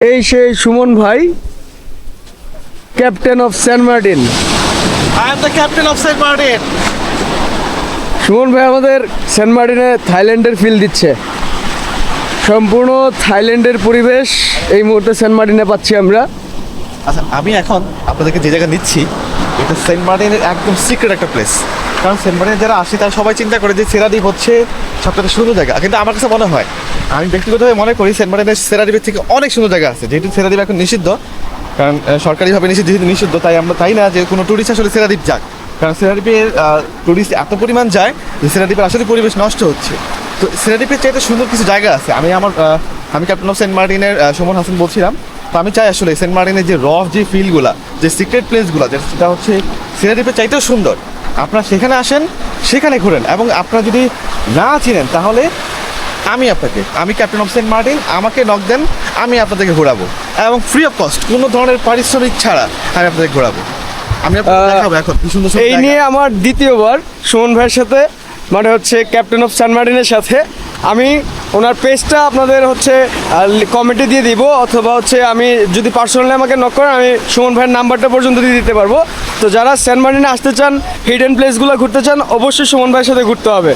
এই সেই সুমন ভাই, captain of Saint Martin. I am the captain of Saint Martin. Suman ভাই আমাদের সেন্ট মার্টিনে থাইল্যান্ডের ফিল দিচ্ছে। সম্পূর্ণ থাইল্যান্ডের পরিবেশ এই মুহূর্তে সেন্ট মার্টিনে পাচ্ছি আমরা। আচ্ছা, আমি এখন আপনাদেরকে যে জায়গা নিচ্ছি এটা সেন্ট মার্টিনের একদম সিক্রেট একটা প্লেস। কারণ সেন্ট মার্টিনে যারা আসে তারা সবাই চিন্তা করে যে সেরাদ্বীপ হচ্ছে সবথেকে সুন্দর জায়গা, কিন্তু আমার কাছে মনে হয়, আমি ব্যক্তিগতভাবে মনে করি সেন্ট মার্টিনের সেরাদ্বীপের থেকে অনেক সুন্দর জায়গা আছে। যেহেতু সেরাদ্বীপ এখন নিষিদ্ধ, কারণ সরকারিভাবে যেহেতু নিষিদ্ধ, তাই আমরা তাই না যে কোনো টুরিস্ট আসলে সেরাদ্বীপ যাক। কারণ সেরাদ্বীপের টুরিস্ট এত পরিমাণ যায় যে সেরাদ্বীপের আসলে পরিবেশ নষ্ট হচ্ছে। তো সেরাদ্বীপের চাইতে সুন্দর কিছু জায়গা আছে। আমি ক্যাপ্টেন অফ সেন্ট মার্টিনের সুমন হাসান বলছিলাম। তো আমি চাই আসলে সেন্ট মার্টিনের যে যে ফিলগুলা, যে সিক্রেট প্লেসগুলো, সেটা হচ্ছে সেরাদ্বীপের চাইতেও সুন্দর। আপনারা সেখানে আসেন, সেখানে ঘুরেন, এবং আপনারা যদি না চিনেন তাহলে আমি ক্যাপ্টেন অফ সেন্ট মার্টিন, আমাকে নক দেন, আমি আপনাদেরকে ঘোরাবো এবং ফ্রি অফ কস্ট, কোনো ধরনের পারিশ্রমিক ছাড়া আমি আপনাদের ঘোরাবো। আমি আপনাদের দেখাবো এখন কি সুন্দর সুন্দর এই জায়গা। নিয়ে আমার দ্বিতীয়বার সুমন ভাইয়ের সাথে, মানে হচ্ছে ক্যাপ্টেন অফ সেন্ট মার্টিনের সাথে। আমি ওনার পেজটা আপনাদের হচ্ছে কমেন্টে দিয়ে দিব, অথবা হচ্ছে আমি যদি পার্সোনালি আমাকে নক করেন আমি সুমন ভাইয়ের নাম্বারটা পর্যন্ত দিয়ে দিতে পারবো। তো যারা সেন্ট মার্টিনে আসতে চান, হিডেন প্লেসগুলো ঘুরতে চান, অবশ্যই সুমন ভাইয়ের সাথে ঘুরতে হবে।